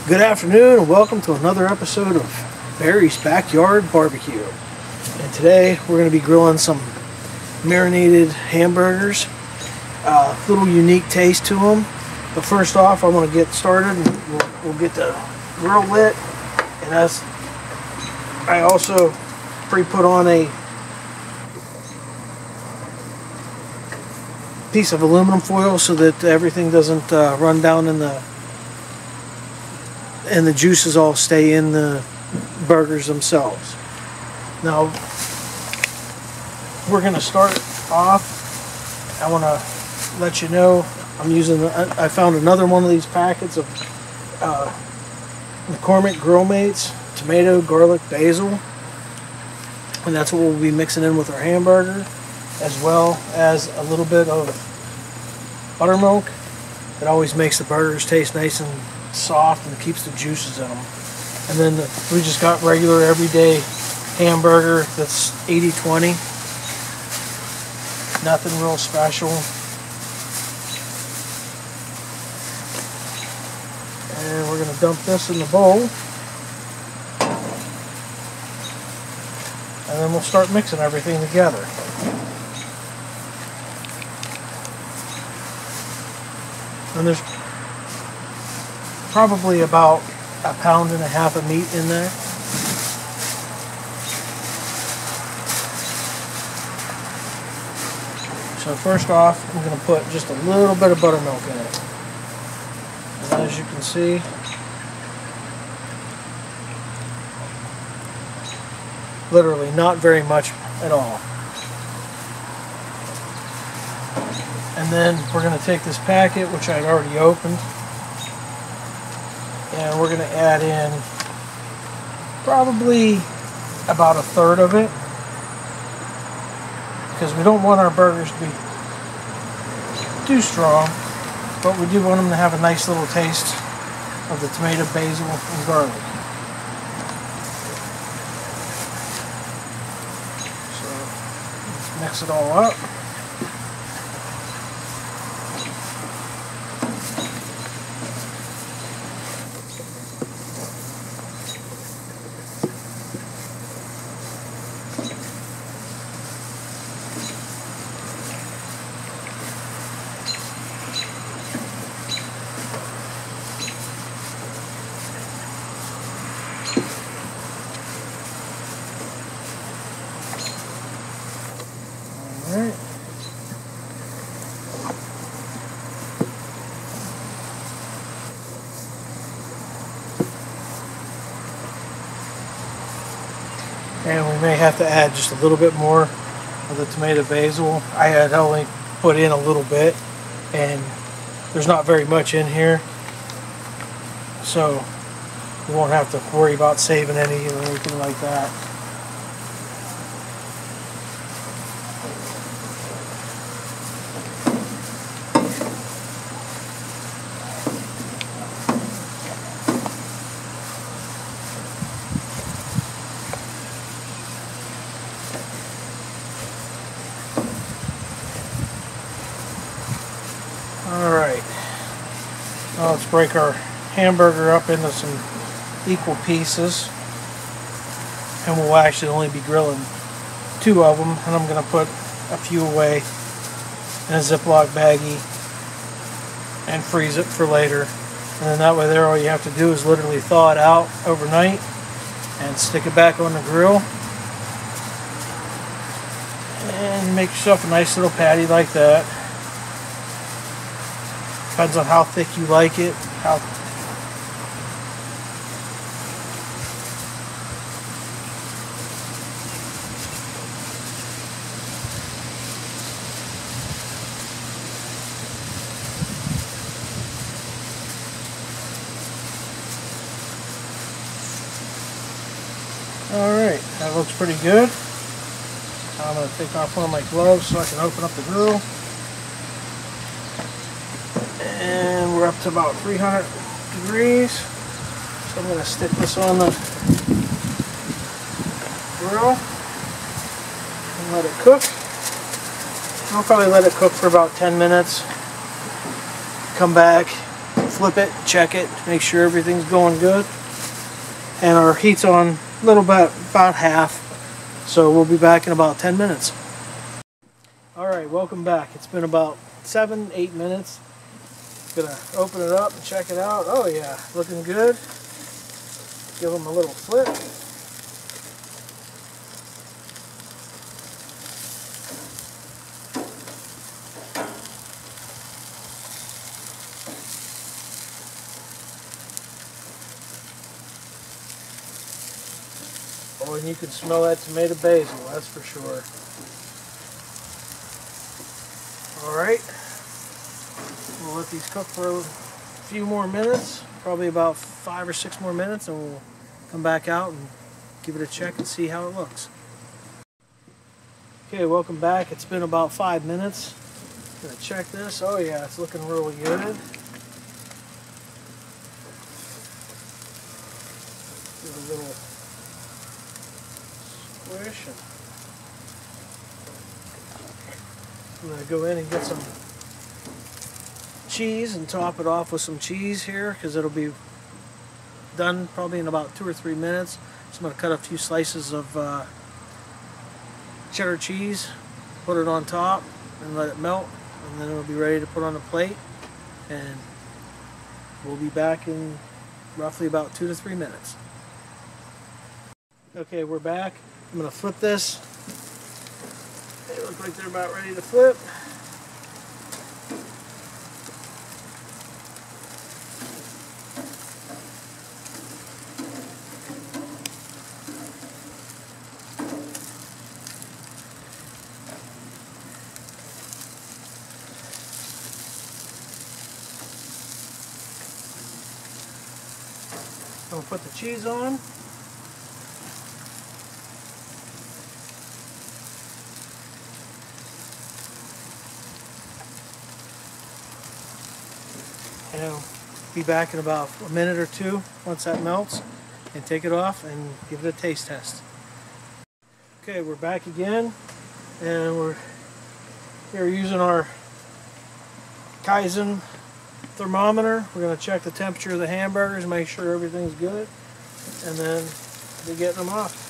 Good afternoon and welcome to another episode of Barrys Backyard BBQ. And today we're going to be grilling some marinated hamburgers. Little unique taste to them. But first off, I'm going to get started and we'll get the grill lit. And I also pre-put on a piece of aluminum foil so that everything doesn't run down in the juices all stay in the burgers themselves. Now we're going to start off. I want to let you know I found another one of these packets of McCormick Grill Mates tomato, garlic, basil, and that's what we'll be mixing in with our hamburger, as well as a little bit of buttermilk. It always makes the burgers taste nice and soft and keeps the juices in them. And then we just got regular everyday hamburger that's 80-20. Nothing real special. And we're going to dump this in the bowl. And then we'll start mixing everything together. And there's probably about 1.5 pounds of meat in there. So first off, I'm going to put just a little bit of buttermilk in it. And as you can see, literally not very much at all. And then we're going to take this packet, which I'd already opened, and we're going to add in probably about 1/3 of it, because we don't want our burgers to be too strong, but we do want them to have a nice little taste of the tomato, basil, and garlic. So let's mix it all up. Alright. And we may have to add just a little bit more of the tomato basil. I had only put in a little bit, and there's not very much in here, so we won't have to worry about saving any or anything like that. Alright, now let's break our hamburger up into some equal pieces, and we'll actually only be grilling 2 of them, and I'm going to put a few away in a Ziploc baggie and freeze it for later. And then that way there, all you have to do is literally thaw it out overnight and stick it back on the grill and make yourself a nice little patty like that. Depends on how thick you like it. Alright, that looks pretty good. I'm going to take off one of my gloves so I can open up the grill. And we're up to about 300 degrees. So I'm going to stick this on the grill and let it cook. I'll probably let it cook for about 10 minutes. Come back, flip it, check it, make sure everything's going good. And our heat's on a little bit, about half. So we'll be back in about 10 minutes. Alright, welcome back. It's been about 7-8 minutes. Gonna open it up and check it out. Oh yeah, looking good. Give them a little flip. Oh, and you can smell that tomato basil, that's for sure. Alright, we'll let these cook for a few more minutes, probably about 5 or 6 more minutes, and we'll come back out and give it a check and see how it looks. Okay, welcome back. It's been about 5 minutes. Gonna check this. Oh yeah, it's looking really good. Give it a little squish. I'm going to go in and get some cheese and top it off with some cheese here because it'll be done probably in about 2 or 3 minutes. So I'm going to cut a few slices of cheddar cheese, put it on top and let it melt, and then it'll be ready to put on a plate, and we'll be back in roughly about 2 to 3 minutes. Okay, we're back. I'm going to flip this. They look like they're about ready to flip. I'm going to put the cheese on. And I'll be back in about a minute or two once that melts, and take it off and give it a taste test. Okay, we're back again, and we're using our Kaizen thermometer. We're going to check the temperature of the hamburgers, make sure everything's good, and then be getting them off.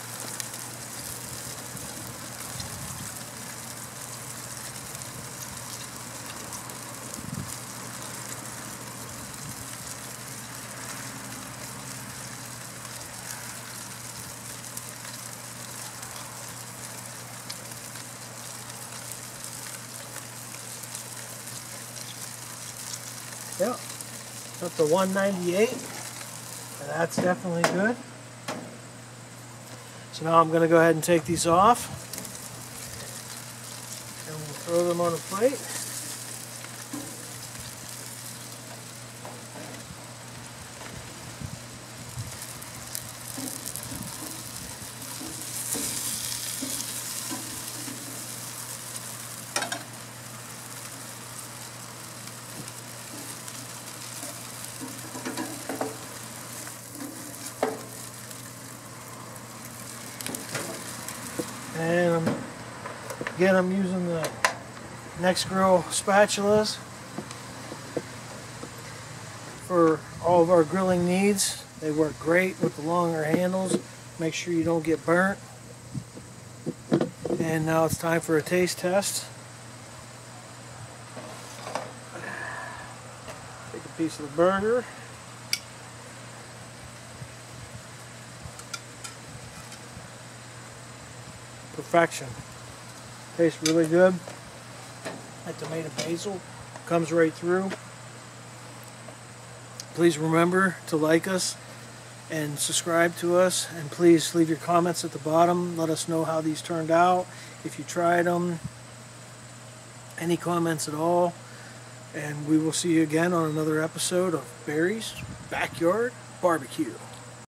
Yep, up to 198, and that's definitely good. So now I'm going to go ahead and take these off, and we'll throw them on a plate. And again, I'm using the Next Grill spatulas for all of our grilling needs. They work great with the longer handles. Make sure you don't get burnt. And now it's time for a taste test. Take a piece of the burger. Perfection. Tastes really good. That tomato basil comes right through. Please remember to like us and subscribe to us, and please leave your comments at the bottom. Let us know how these turned out, if you tried them, any comments at all, and we will see you again on another episode of Barrys Backyard BBQ.